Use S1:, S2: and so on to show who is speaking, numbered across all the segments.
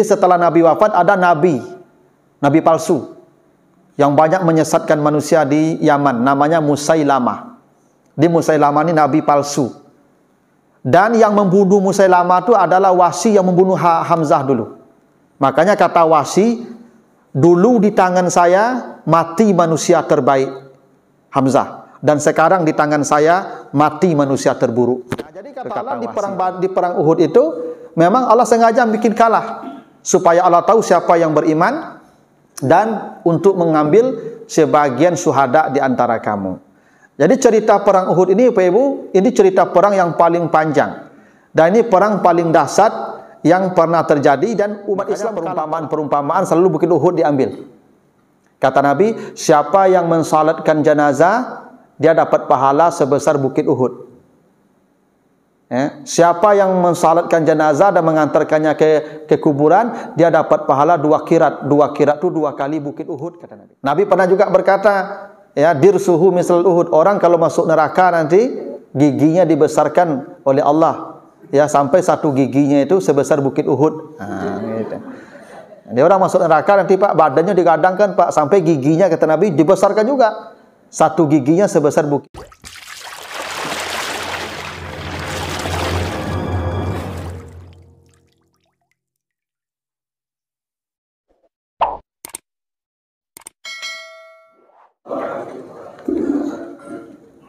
S1: Setelah Nabi wafat ada nabi palsu yang banyak menyesatkan manusia di Yaman, namanya Musailamah. Di Musailamah ini nabi palsu. Dan yang membunuh Musailamah itu adalah Wasi yang membunuh Hamzah dulu. Makanya kata Wasi, dulu di tangan saya mati manusia terbaik Hamzah, dan sekarang di tangan saya mati manusia terburuk. Nah, jadi kata Allah di perang Uhud itu memang Allah sengaja bikin kalah supaya Allah tahu siapa yang beriman dan untuk mengambil sebagian syuhada di antara kamu. Jadi cerita perang Uhud ini Bapak Ibu, ini cerita perang yang paling panjang. Dan ini perang paling dahsyat yang pernah terjadi, dan umat Islam perumpamaan selalu Bukit Uhud diambil. Kata Nabi, siapa yang mensalatkan jenazah, dia dapat pahala sebesar Bukit Uhud. Siapa yang mensalatkan jenazah dan mengantarkannya ke kuburan, dia dapat pahala 2 kirat. 2 kirat itu 2 kali Bukit Uhud, kata Nabi. Nabi pernah juga berkata, ya, dirsuhu misal Uhud. Orang kalau masuk neraka nanti giginya dibesarkan oleh Allah, ya, sampai 1 giginya itu sebesar Bukit Uhud. Nah, gitu. Dia orang masuk neraka nanti Pak, badannya digadangkan Pak, sampai giginya kata Nabi dibesarkan juga. 1 giginya sebesar bukit.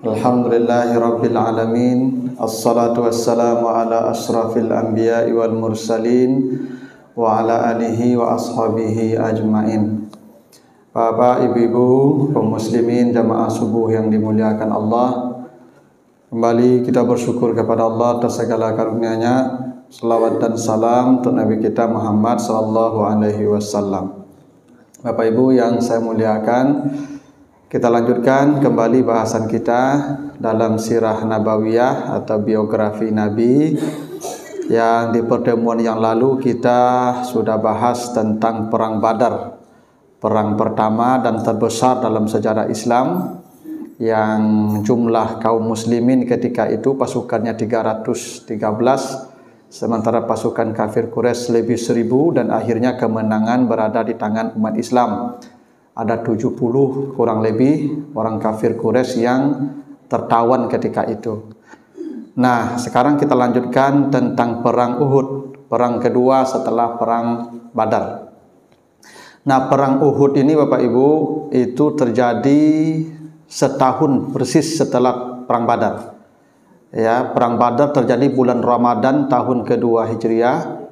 S1: Alhamdulillahirabbil alamin. Assalatu wassalamu ala asyrafil anbiya'i wal mursalin wa ala alihi wa ashabihi ajmain. Bapak, ibu-ibu, kaum muslimin jamaah subuh yang dimuliakan Allah, kembali kita bersyukur kepada Allah atas segala karunia-Nya. Salawat dan salam untuk Nabi kita Muhammad sallallahu alaihi wasallam. Bapak Ibu yang saya muliakan, kita lanjutkan kembali bahasan kita dalam sirah nabawiyah atau biografi Nabi, yang di pertemuan yang lalu kita sudah bahas tentang perang Badar, perang pertama dan terbesar dalam sejarah Islam, yang jumlah kaum muslimin ketika itu pasukannya 313, sementara pasukan kafir Quraisy lebih 1000, dan akhirnya kemenangan berada di tangan umat Islam. Ada 70 kurang lebih orang kafir Quraisy yang tertawan ketika itu. Nah, sekarang kita lanjutkan tentang perang Uhud, perang kedua setelah perang Badar. Nah, perang Uhud ini Bapak Ibu itu terjadi setahun persis setelah perang Badar. Ya, perang Badar terjadi bulan Ramadan tahun kedua Hijriah.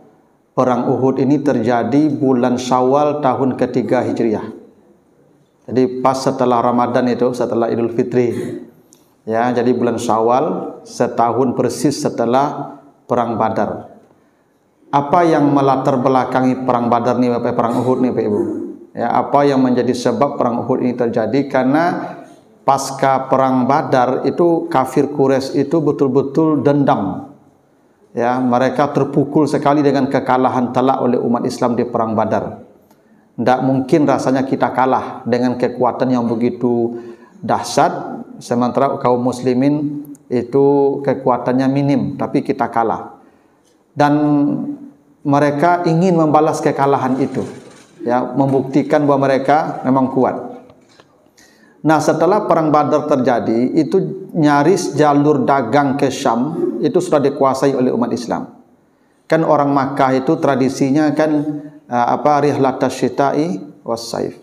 S1: Perang Uhud ini terjadi bulan Syawal tahun ketiga Hijriah. Jadi pas setelah Ramadan itu, setelah Idul Fitri. Ya, jadi bulan Syawal setahun persis setelah perang Badar. Apa yang melatar belakangi perang Badar nih, perang Uhud nih Pak Ibu? Ya, apa yang menjadi sebab perang Uhud ini terjadi? Karena pasca perang Badar itu kafir Quraisy itu betul-betul dendam. Ya, mereka terpukul sekali dengan kekalahan telak oleh umat Islam di perang Badar. Tidak mungkin rasanya kita kalah dengan kekuatan yang begitu dahsyat, sementara kaum muslimin itu kekuatannya minim, tapi kita kalah. Dan mereka ingin membalas kekalahan itu, ya, membuktikan bahwa mereka memang kuat. Nah, setelah perang Badar terjadi, itu nyaris jalur dagang ke Syam itu sudah dikuasai oleh umat Islam. Kan orang Makkah itu tradisinya kan rihlatas syita'i was saif.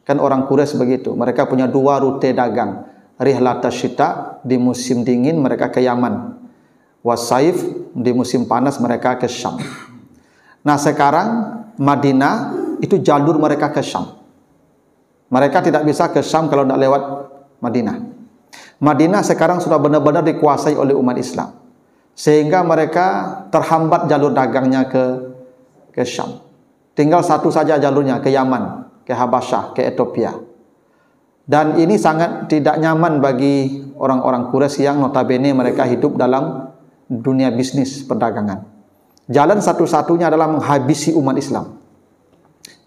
S1: Kan orang Quraisy begitu. Mereka punya 2 rute dagang. Rihlatas syita di musim dingin mereka ke Yaman. Was saif di musim panas mereka ke Syam. Nah, sekarang Madinah itu jalur mereka ke Syam. Mereka tidak bisa ke Syam kalau tidak lewat Madinah. Madinah sekarang sudah benar-benar dikuasai oleh umat Islam, sehingga mereka terhambat jalur dagangnya ke Syam. Tinggal satu saja jalurnya, ke Yaman, ke Habasyah, ke Ethiopia. Dan ini sangat tidak nyaman bagi orang-orang Quraisy yang notabene mereka hidup dalam dunia bisnis perdagangan. Jalan satu-satunya adalah menghabisi umat Islam.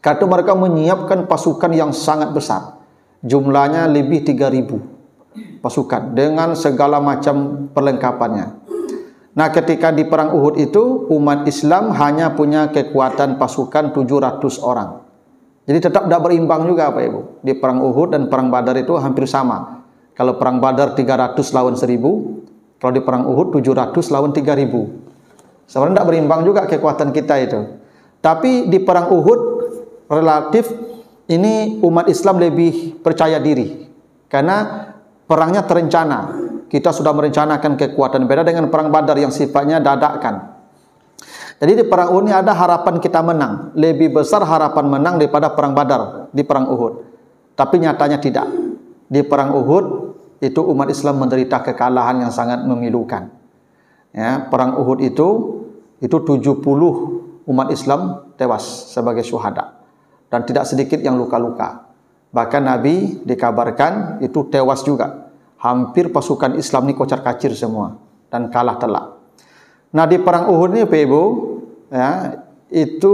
S1: Karena mereka menyiapkan pasukan yang sangat besar. Jumlahnya lebih 3000 pasukan dengan segala macam perlengkapannya. Nah, ketika di perang Uhud itu umat Islam hanya punya kekuatan pasukan 700 orang. Jadi tetap tidak berimbang juga Pak Ibu. Di perang Uhud dan perang Badar itu hampir sama. Kalau perang Badar 300 lawan 1000, kalau di perang Uhud 700 lawan 3000. Sebenarnya tidak berimbang juga kekuatan kita itu. Tapi di perang Uhud relatif ini umat Islam lebih percaya diri. Karena perangnya terencana. Kita sudah merencanakan kekuatan, beda dengan perang Badar yang sifatnya dadakan. Jadi di perang Uhud ini ada harapan kita menang. Lebih besar harapan menang daripada perang Badar di perang Uhud. Tapi nyatanya tidak. Di perang Uhud itu umat Islam menderita kekalahan yang sangat memilukan. Ya, perang Uhud itu 70 umat Islam tewas sebagai syuhada. Dan tidak sedikit yang luka-luka. Bahkan Nabi dikabarkan itu tewas juga. Hampir pasukan Islam ini kocar-kacir semua dan kalah telak. Nah, di perang Uhud ini Pak Ibu, ya, itu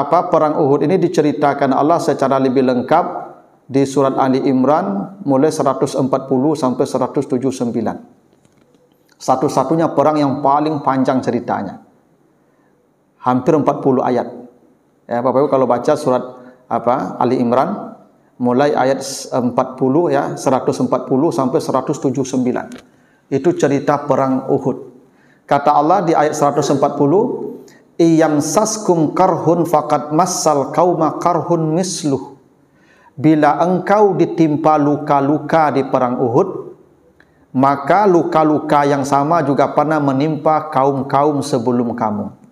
S1: perang Uhud ini diceritakan Allah secara lebih lengkap di surat Ali Imran mulai 140 sampai 179. Satu-satunya perang yang paling panjang ceritanya. Hampir 40 ayat. Ya, Bapak Ibu kalau baca surat Ali Imran mulai ayat 40 ya, 140 sampai 179. Itu cerita perang Uhud. Kata Allah di ayat 140, "Iyamsaskum karhun faqad massal qauma karhun misluh." Bila engkau ditimpa luka-luka di perang Uhud, maka luka-luka yang sama juga pernah menimpa kaum-kaum sebelum kamu.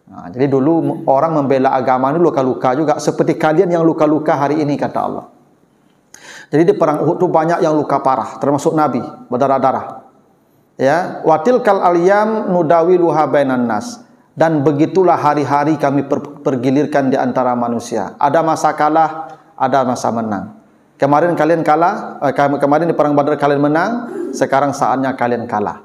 S1: Nah, jadi dulu orang membela agama ini luka-luka juga seperti kalian yang luka-luka hari ini, kata Allah. Jadi di perang Uhud itu banyak yang luka parah, termasuk Nabi, berdarah-darah. Ya, watil kal alyam nudawiluha bainan nas. Dan begitulah hari-hari kami pergilirkan di antara manusia. Ada masa kalah, ada masa menang. Kemarin kalian kalah, kemarin di perang Badar kalian menang, sekarang saatnya kalian kalah.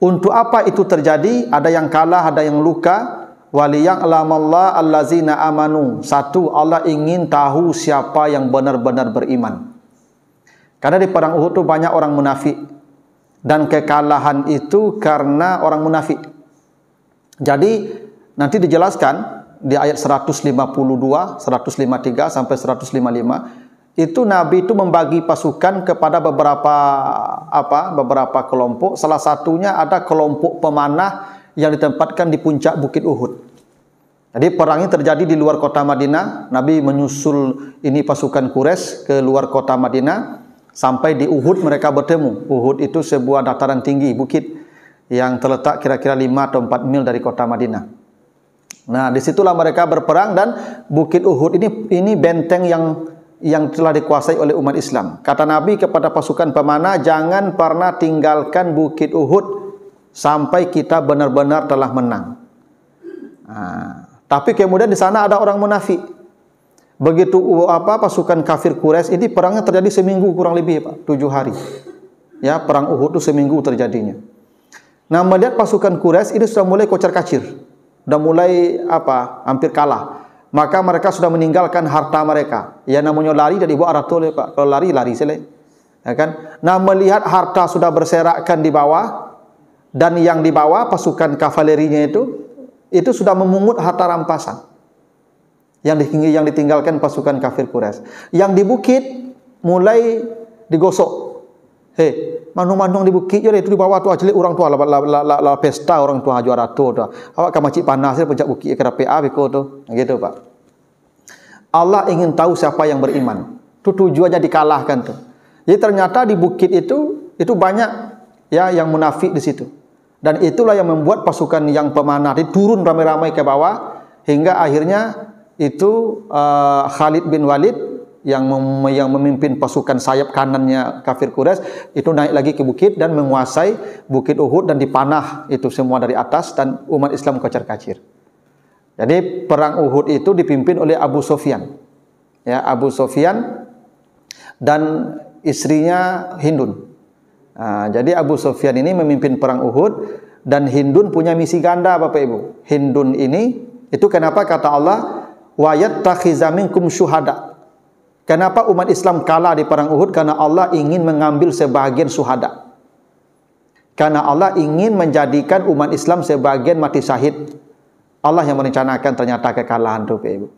S1: Untuk apa itu terjadi? Ada yang kalah, ada yang luka. Waliya'lamallahu allazina amanu. Satu, Allah ingin tahu siapa yang benar-benar beriman. Karena di perang Uhud itu banyak orang munafik. Dan kekalahan itu karena orang munafik. Jadi nanti dijelaskan di ayat 152, 153 sampai 155. Itu Nabi itu membagi pasukan kepada beberapa kelompok. Salah satunya ada kelompok pemanah yang ditempatkan di puncak Bukit Uhud. Jadi perang ini terjadi di luar kota Madinah. Nabi menyusul ini pasukan Quraisy ke luar kota Madinah. Sampai di Uhud mereka bertemu. Uhud itu sebuah dataran tinggi, bukit yang terletak kira-kira 5 atau 4 mil dari kota Madinah. Nah, disitulah mereka berperang dan Bukit Uhud ini benteng yang telah dikuasai oleh umat Islam. Kata Nabi kepada pasukan pemanah, jangan pernah tinggalkan Bukit Uhud sampai kita benar-benar telah menang. Tapi kemudian di sana ada orang munafik. Begitu pasukan kafir Quraisy ini perangnya terjadi seminggu kurang lebih Pak, 7 hari. Ya, perang Uhud itu seminggu terjadinya. Nah, melihat pasukan Quraisy ini sudah mulai kocar-kacir. Sudah mulai hampir kalah. Maka mereka sudah meninggalkan harta mereka. Ya, namanya lari dari bawah ratul Pak. Kalau lari selesai. Ya kan? Nah, melihat harta sudah berserakan di bawah dan yang di bawah pasukan kavalerinya itu sudah memungut harta rampasan yang ditinggalkan pasukan kafir Quraisy. Yang di bukit mulai digosok. Manung-manung di bukit je itu di bawah tu ajli orang tua la pesta orang tua juara tu. Awak ka macik panas dia pencak bukit ke PA beko tu. Gitu Pak. Allah ingin tahu siapa yang beriman. Itu tujuannya dikalahkan tu. Jadi ternyata di bukit itu banyak ya yang munafik di situ. Dan itulah yang membuat pasukan yang pemanah turun ramai-ramai ke bawah hingga akhirnya itu Khalid bin Walid yang memimpin pasukan sayap kanannya kafir Quraisy itu naik lagi ke bukit dan menguasai Bukit Uhud dan dipanah itu semua dari atas dan umat Islam kocar-kacir. Jadi perang Uhud itu dipimpin oleh Abu Sufyan. Ya, Abu Sufyan dan istrinya Hindun. Jadi Abu Sufyan ini memimpin perang Uhud dan Hindun punya misi ganda Bapak Ibu. Hindun ini itu kenapa kata Allah wa yattakhiza minkum syuhada. Kenapa umat Islam kalah di perang Uhud? Karena Allah ingin mengambil sebahagian syuhada. Karena Allah ingin menjadikan umat Islam sebagian mati syahid. Allah yang merencanakan ternyata kekalahan itu, Pak Ibu.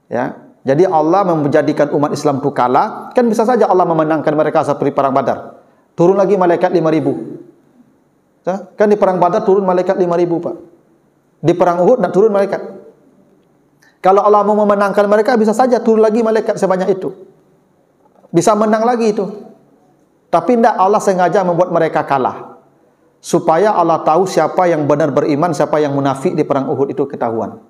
S1: Ya. Jadi Allah menjadikan umat Islam itu kalah, kan bisa saja Allah memenangkan mereka seperti perang Badar. Turun lagi malaikat 5.000. Ya, kan di perang Badar turun malaikat 5.000, Pak. Di perang Uhud nak turun malaikat. Kalau Allah mau memenangkan mereka, bisa saja turun lagi malaikat sebanyak itu. Bisa menang lagi itu. Tapi tidak, Allah sengaja membuat mereka kalah. Supaya Allah tahu siapa yang benar beriman, siapa yang munafik di perang Uhud itu ketahuan.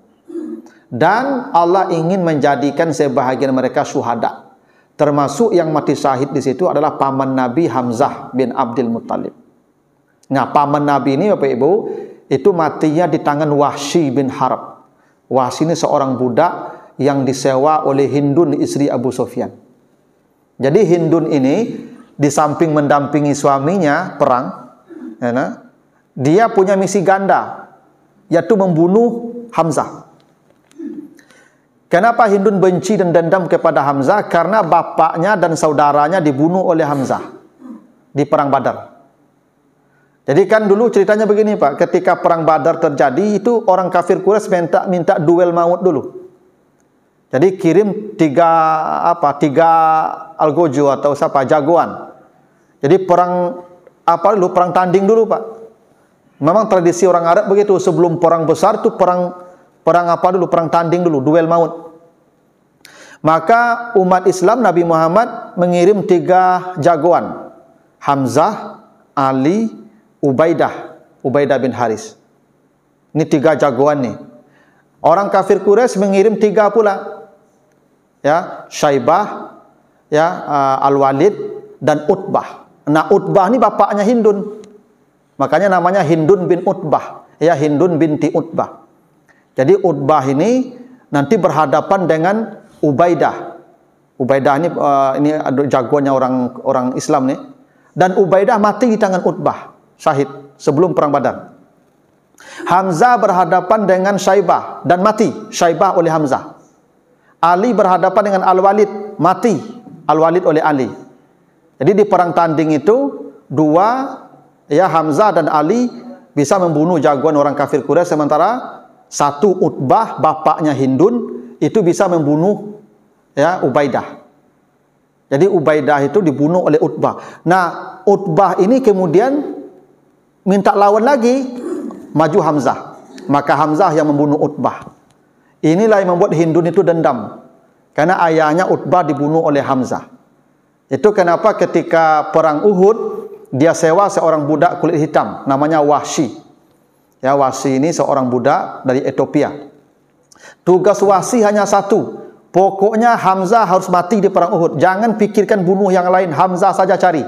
S1: Dan Allah ingin menjadikan sebahagian mereka syuhada. Termasuk yang mati syahid di situ adalah paman Nabi Hamzah bin Abdul Muttalib. Nah, paman Nabi ini Bapak Ibu, itu matinya di tangan Wahsy bin Harb. Wahsy ini seorang budak yang disewa oleh Hindun, istri Abu Sufyan. Jadi Hindun ini di samping mendampingi suaminya perang, ya, dia punya misi ganda, yaitu membunuh Hamzah. Kenapa Hindun benci dan dendam kepada Hamzah? Karena bapaknya dan saudaranya dibunuh oleh Hamzah di perang Badar. Jadi kan dulu ceritanya begini, Pak, ketika perang Badar terjadi itu orang kafir Quraisy minta duel maut dulu. Jadi kirim tiga algojo atau jagoan. Jadi perang perang tanding dulu, Pak. Memang tradisi orang Arab begitu, sebelum perang besar itu perang tanding dulu, duel maut. Maka umat Islam Nabi Muhammad mengirim 3 jagoan. Hamzah, Ali, Ubaidah bin Haris. Ini 3 jagoan nih. Orang kafir Quraisy mengirim 3 pula. Ya, Syaibah, ya, Al-Walid dan Utbah. Nah, Utbah ini bapaknya Hindun. Makanya namanya Hindun bin Utbah, ya, Hindun binti Utbah. Jadi Utbah ini nanti berhadapan dengan Ubaidah. Ubaidah ini jagoannya orang Islam nih. Dan Ubaidah mati di tangan Utbah, syahid sebelum perang Badar. Hamzah berhadapan dengan Syaibah dan mati Syaibah oleh Hamzah. Ali berhadapan dengan Al-Walid, mati Al-Walid oleh Ali. Jadi di perang tanding itu 2, ya, Hamzah dan Ali bisa membunuh jagoan orang kafir Quraisy, sementara 1 Utbah bapaknya Hindun itu bisa membunuh, ya, Ubaidah. Jadi Ubaidah itu dibunuh oleh Utbah. Nah, Utbah ini kemudian minta lawan lagi, maju Hamzah. Maka Hamzah yang membunuh Utbah. Inilah yang membuat Hindun itu dendam, karena ayahnya Utbah dibunuh oleh Hamzah. Itu kenapa ketika perang Uhud dia sewa seorang budak kulit hitam namanya Wahsy. Ya, Wahsy ini seorang budak dari Ethiopia. Tugas Wahsy hanya 1. Pokoknya Hamzah harus mati di perang Uhud. Jangan pikirkan bunuh yang lain, Hamzah saja cari.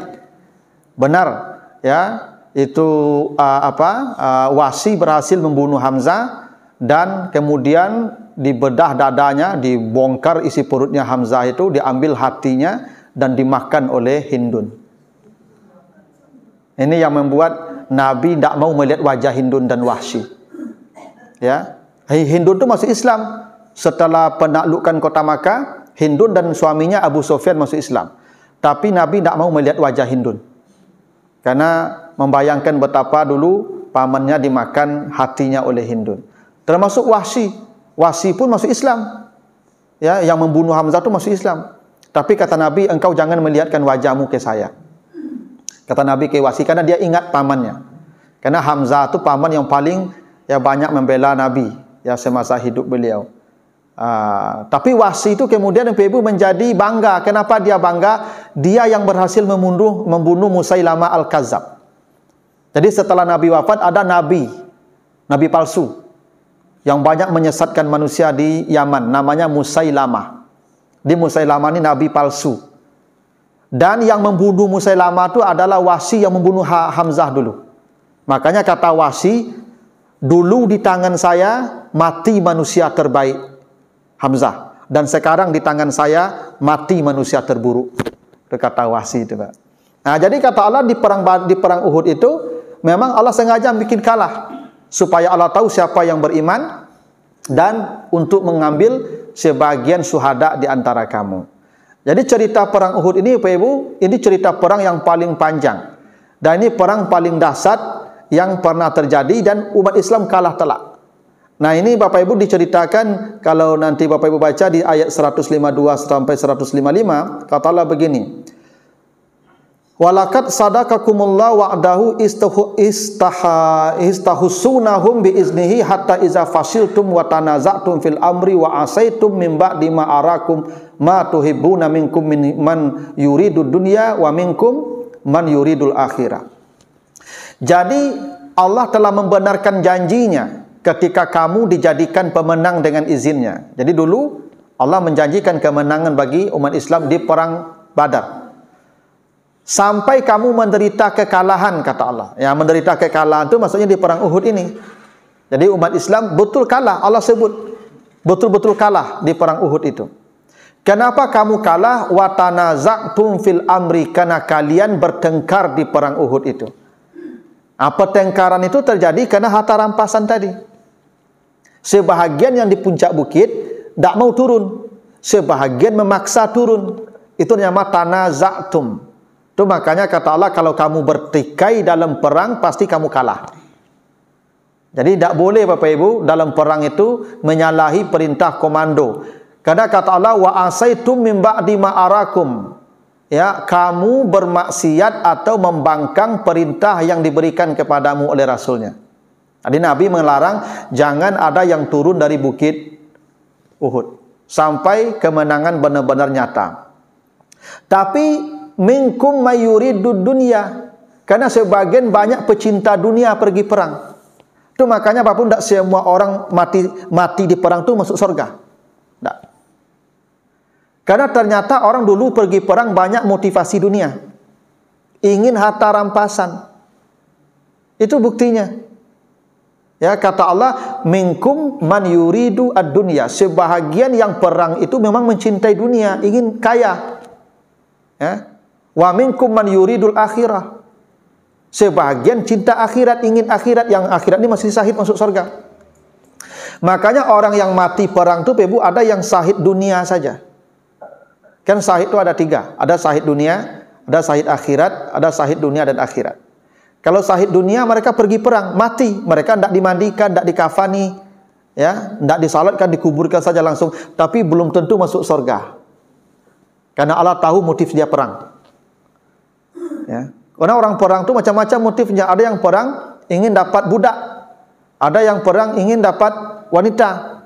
S1: Benar, ya. Itu Wahsy berhasil membunuh Hamzah dan kemudian dibedah dadanya, dibongkar isi perutnya Hamzah itu, diambil hatinya dan dimakan oleh Hindun. Ini yang membuat Nabi tidak mau melihat wajah Hindun dan Wahsy. Ya, Hindun itu masuk Islam setelah penaklukan kota Makkah. Hindun dan suaminya Abu Sufyan masuk Islam. Tapi Nabi tidak mau melihat wajah Hindun, karena membayangkan betapa dulu pamannya dimakan hatinya oleh Hindun. Termasuk Wahsy. Wahsy pun masuk Islam. Ya, yang membunuh Hamzah itu masuk Islam. Tapi kata Nabi, engkau jangan melihatkan wajahmu ke saya. Kata Nabi ke Wahsy, karena dia ingat pamannya. Karena Hamzah itu paman yang paling, ya, banyak membela Nabi, ya, semasa hidup beliau. Tapi Wahsy itu kemudian Ibu menjadi bangga. Kenapa dia bangga? Dia yang berhasil membunuh Musailamah Al-Kazzab. Jadi setelah Nabi wafat ada nabi palsu yang banyak menyesatkan manusia di Yaman, namanya Musailamah. Di Musailamah ini nabi palsu. Dan yang membunuh Musailamah itu adalah Wahsy yang membunuh Hamzah dulu. Makanya kata Wahsy, dulu di tangan saya mati manusia terbaik Hamzah, dan sekarang di tangan saya mati manusia terburuk. Itu kata Wahsy itu, Pak. Nah, jadi kata Allah di perang Uhud itu memang Allah sengaja bikin kalah supaya Allah tahu siapa yang beriman dan untuk mengambil sebagian syuhada di antara kamu. Jadi cerita perang Uhud ini, Bapak Ibu, ini cerita perang yang paling panjang. Dan ini perang paling dahsyat yang pernah terjadi dan umat Islam kalah telak. Nah, ini Bapak Ibu diceritakan kalau nanti Bapak Ibu baca di ayat 152 sampai 155, kata Allah begini. Walaqad sadaqakumullahu wa'dahu istahussunahum biiznihi hatta iza fasiltum wa tanaza'tum fil amri wa asaitum min ba'di ma arakum ma tuhibbuna minkum man yuridud dunya wa minkum man yuridul akhirah. Jadi Allah telah membenarkan janjinya ketika kamu dijadikan pemenang dengan izinnya. Jadi dulu Allah menjanjikan kemenangan bagi umat Islam di perang Badar. Sampai kamu menderita kekalahan, kata Allah. Yang menderita kekalahan itu maksudnya di perang Uhud ini. Jadi umat Islam betul kalah. Allah sebut betul-betul kalah di perang Uhud itu. Kenapa kamu kalah? Wa tanaza'tum fil amri, karena kalian bertengkar di perang Uhud itu. Pertengkaran itu terjadi karena harta rampasan tadi. Sebahagian yang di puncak bukit tidak mau turun, sebahagian memaksa turun. Itu nama tanaza'tum. Itu makanya kata Allah, kalau kamu bertikai dalam perang pasti kamu kalah. Jadi tidak boleh Bapak Ibu dalam perang itu menyalahi perintah komando. Karena kata Allah, wa asaitum min ba'di ma arakum. Ya, kamu bermaksiat atau membangkang perintah yang diberikan kepadamu oleh Rasulnya. Jadi Nabi melarang jangan ada yang turun dari bukit Uhud sampai kemenangan benar-benar nyata. Tapi minkum mayuridud dunya, karena sebagian banyak pecinta dunia pergi perang. Itu makanya Bapak tidak semua orang mati di perang itu masuk surga. Tidak. Karena ternyata orang dulu pergi perang banyak motivasi dunia, ingin harta rampasan. Itu buktinya. Ya, kata Allah, minkum man yuridu ad-dunya. Sebahagian yang perang itu memang mencintai dunia, ingin kaya. Ya. Wa minkum man yuridul akhirah. Sebahagian cinta akhirat, ingin akhirat, yang akhirat ini masih syahid masuk surga. Makanya orang yang mati perang itu Ibu ada yang syahid dunia saja. Kan syahid itu ada 3, ada syahid dunia, ada syahid akhirat, ada syahid dunia dan akhirat. Kalau syahid dunia mereka pergi perang, mati, mereka tidak dimandikan, tidak dikafani, ya, tidak disalatkan, dikuburkan saja langsung, tapi belum tentu masuk surga. Karena Allah tahu motif dia perang. Ya. Karena orang perang itu macam-macam motifnya. Ada yang perang ingin dapat budak, ada yang perang ingin dapat wanita.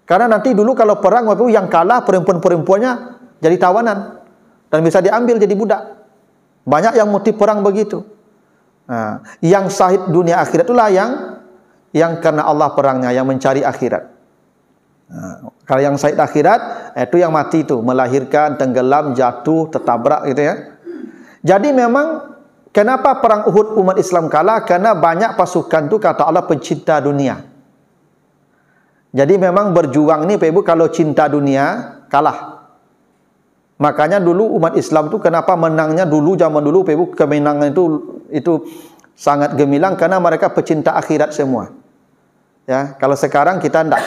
S1: Karena nanti dulu kalau perang yang kalah perempuan-perempuannya jadi tawanan dan bisa diambil jadi budak. Banyak yang motif perang begitu. Nah, yang syahid dunia akhirat itulah yang karena Allah perangnya, yang mencari akhirat. Nah, kalau yang syahid akhirat itu yang mati itu melahirkan, tenggelam, jatuh, tertabrak gitu ya. Jadi memang kenapa perang Uhud umat Islam kalah? Karena banyak pasukan itu kata Allah pencinta dunia. Jadi memang berjuang ini Pak Ibu kalau cinta dunia kalah. Makanya dulu umat Islam itu kenapa menangnya dulu zaman dulu Pak Ibu, kemenangan itu sangat gemilang karena mereka pecinta akhirat semua. Ya, kalau sekarang kita tidak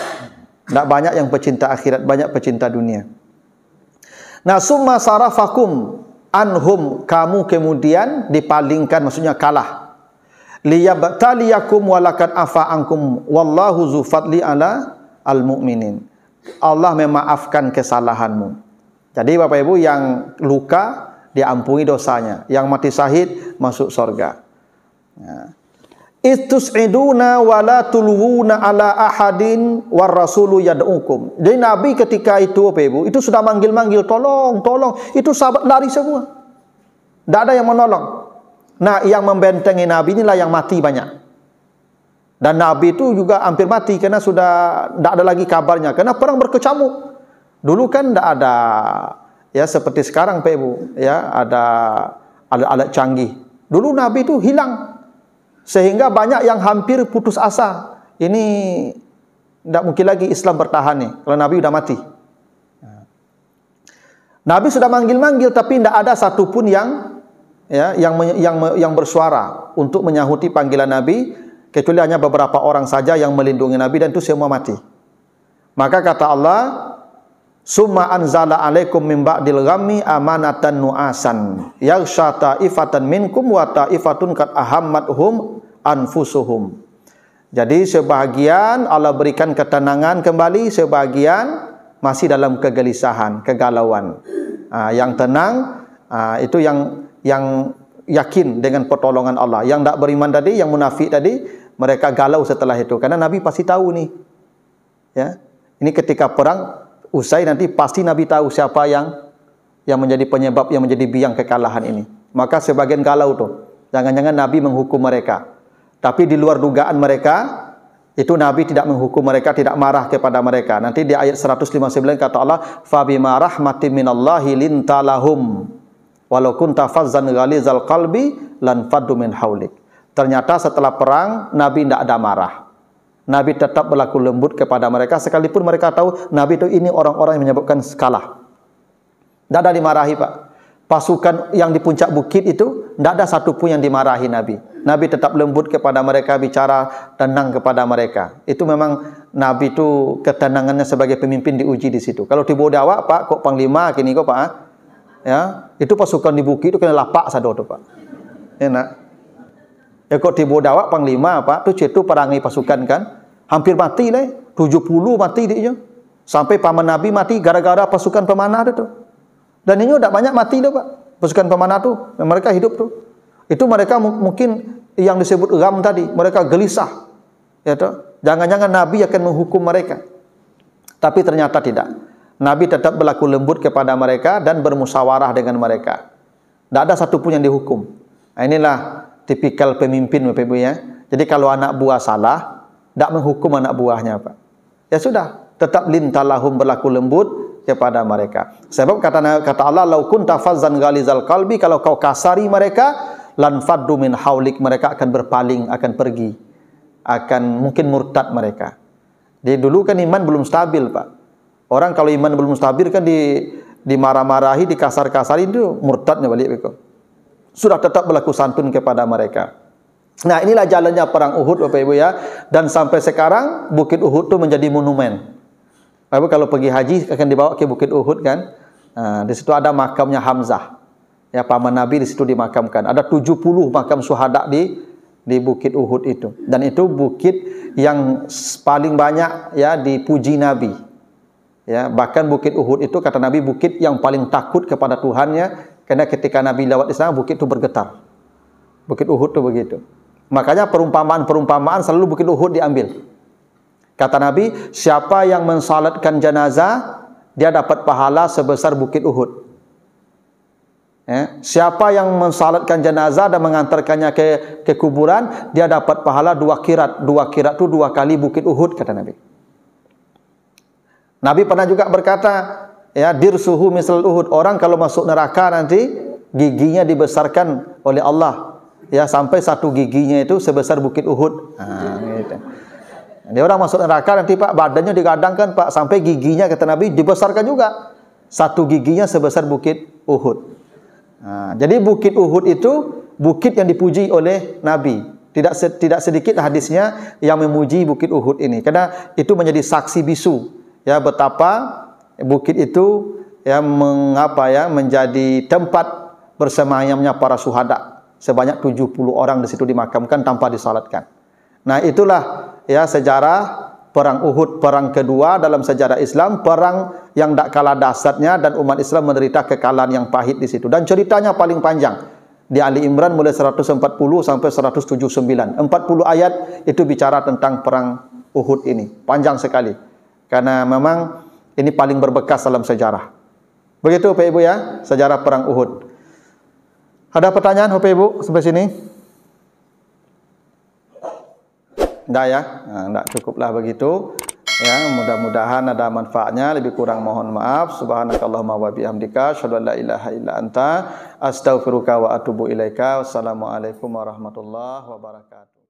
S1: banyak yang pecinta akhirat, banyak pecinta dunia. Nah, summa sarafakum anhum, kamu kemudian dipalingkan, maksudnya kalah. Liyabtaliyakum walakad afa ankum wallahu zu fadli ala al-mu'minin. Allah memaafkan kesalahanmu. Jadi Bapak Ibu yang luka diampuni dosanya, yang mati syahid masuk surga. Ya. Istus'iduna wala tulwuna ala ahadin war rasulu yad'ukum. Jadi Nabi ketika itu Bapak Ibu, itu sudah manggil-manggil, tolong, tolong. Itu sahabat lari semua. Tidak ada yang menolong. Nah, yang membentengi Nabi inilah yang mati banyak. Dan Nabi itu juga hampir mati karena sudah tidak ada lagi kabarnya. Karena perang berkecamuk. Dulu kan tidak ada ya seperti sekarang Bapak Ibu, ya ada alat-alat canggih. Dulu Nabi itu hilang. Sehingga banyak yang hampir putus asa. Ini tidak mungkin lagi Islam bertahan nih kalau Nabi sudah mati. Nabi sudah manggil-manggil tapi tidak ada satupun yang bersuara untuk menyahuti panggilan Nabi, kecuali hanya beberapa orang saja yang melindungi Nabi dan itu semua mati. Maka kata Allah, Summa anzala alaikum min ba'dil ghammi amanatan nu'asan yaghsha ta'ifatan minkum wa ta'ifatun qad ahammatuhum anfusuhum. Jadi sebahagian Allah berikan ketenangan kembali, sebahagian masih dalam kegelisahan, kegalauan. Yang tenang itu yang yakin dengan pertolongan Allah. Yang tak beriman tadi, yang munafik tadi, mereka galau setelah itu. Karena Nabi pasti tahu nih. Ya. Ini ketika perang usai nanti pasti Nabi tahu siapa yang menjadi penyebab, yang menjadi biang kekalahan ini. Maka sebagian galau tuh. Jangan-jangan Nabi menghukum mereka. Tapi di luar dugaan mereka, itu Nabi tidak menghukum mereka, tidak marah kepada mereka. Nanti di ayat 159 kata Allah, "Fabima rahmatin minallahi lintalahum walau kunta fazzan ghalizal qalbi lan faddu min haulik." Ternyata setelah perang Nabi tidak ada marah. Nabi tetap berlaku lembut kepada mereka sekalipun mereka tahu Nabi itu ini orang-orang yang menyebabkan kalah. Tidak ada dimarahi, Pak. Pasukan yang di puncak bukit itu tidak ada satu pun yang dimarahi Nabi. Nabi tetap lembut kepada mereka, bicara tenang kepada mereka. Itu memang Nabi itu ketenangannya sebagai pemimpin diuji di situ. Kalau tiba awak, Pak, kok panglima kini kok, Pak? Ya, itu pasukan di bukit itu kena lapak sado tuh, Pak. Enak. Ya kok tiba awak panglima, Pak, tu cetu perangi pasukan kan? Hampir mati lah, 70 mati dia. Sampai paman Nabi mati gara-gara pasukan pemanah itu. Dan ini udah banyak mati tuh, Pak. Pasukan pemanah tuh, mereka hidup tuh. Itu mereka mungkin yang disebut gham tadi, mereka gelisah. Ya toh? Jangan-jangan Nabi akan menghukum mereka. Tapi ternyata tidak. Nabi tetap berlaku lembut kepada mereka dan bermusyawarah dengan mereka. Tidak ada satu pun yang dihukum. Nah, inilah tipikal pemimpin, Bapak Ibu ya. Jadi kalau anak buah salah, tidak menghukum anak buahnya, Pak. Ya sudah, tetap lintalahum, berlaku lembut kepada mereka. Sebab kata Allah, "Lau kunta fazzan ghalizal qalbi," kalau kau kasari mereka, lan faddu min haulik, mereka akan berpaling, akan pergi, akan mungkin murtad mereka. Jadi dulu kan iman belum stabil, Pak. Orang kalau iman belum stabil kan dimarah-marahi, dikasar-kasari, itu murtadnya balik begitu. Sudah tetap berlaku santun kepada mereka. Nah, inilah jalannya perang Uhud, Bapak Ibu ya. Dan sampai sekarang Bukit Uhud itu menjadi monumen. Bapak kalau pergi haji akan dibawa ke Bukit Uhud kan. Nah, di situ ada makamnya Hamzah. Ya, paman Nabi di situ dimakamkan. Ada 70 makam syuhada di Bukit Uhud itu. Dan itu bukit yang paling banyak ya dipuji Nabi. Ya, bahkan Bukit Uhud itu kata Nabi bukit yang paling takut kepada Tuhannya, karena ketika Nabi lewat di sana bukit itu bergetar. Bukit Uhud itu begitu. Makanya perumpamaan selalu Bukit Uhud diambil. Kata Nabi, siapa yang mensalatkan jenazah, dia dapat pahala sebesar Bukit Uhud. Ya. Siapa yang mensalatkan jenazah dan mengantarkannya ke kuburan, dia dapat pahala 2 kirat. 2 kirat itu 2 kali Bukit Uhud, kata Nabi. Nabi pernah juga berkata, ya, dirsuhu misal Uhud. Orang kalau masuk neraka nanti giginya dibesarkan oleh Allah. Ya, sampai 1 giginya itu sebesar Bukit Uhud. Nah, gitu. Dia orang masuk neraka nanti, Pak, badannya digadangkan, Pak, sampai giginya kata Nabi dibesarkan juga. 1 giginya sebesar Bukit Uhud. Nah, jadi Bukit Uhud itu bukit yang dipuji oleh Nabi. Tidak sedikit hadisnya yang memuji Bukit Uhud ini, karena itu menjadi saksi bisu ya betapa bukit itu ya menjadi tempat bersemayamnya para syuhada. Sebanyak 70 orang di situ dimakamkan tanpa disalatkan. Nah, itulah ya sejarah perang Uhud, perang kedua dalam sejarah Islam, perang yang tak kalah dahsyatnya dan umat Islam menderita kekalahan yang pahit di situ. Dan ceritanya paling panjang. Di Ali Imran mulai 140 sampai 179. 40 ayat itu bicara tentang perang Uhud ini. Panjang sekali. Karena memang ini paling berbekas dalam sejarah. Begitu Bapak Ibu ya, sejarah perang Uhud. Ada pertanyaan Bapak Ibu sampai sini? Enggak ya? Nah, enggak, cukuplah begitu. Ya, mudah-mudahan ada manfaatnya. Lebih kurang mohon maaf. Subhanakallahumma wa bihamdika asyhadu an la ilaha illa anta astaghfiruka wa atubu ilaika. Wassalamualaikum warahmatullahi wabarakatuh.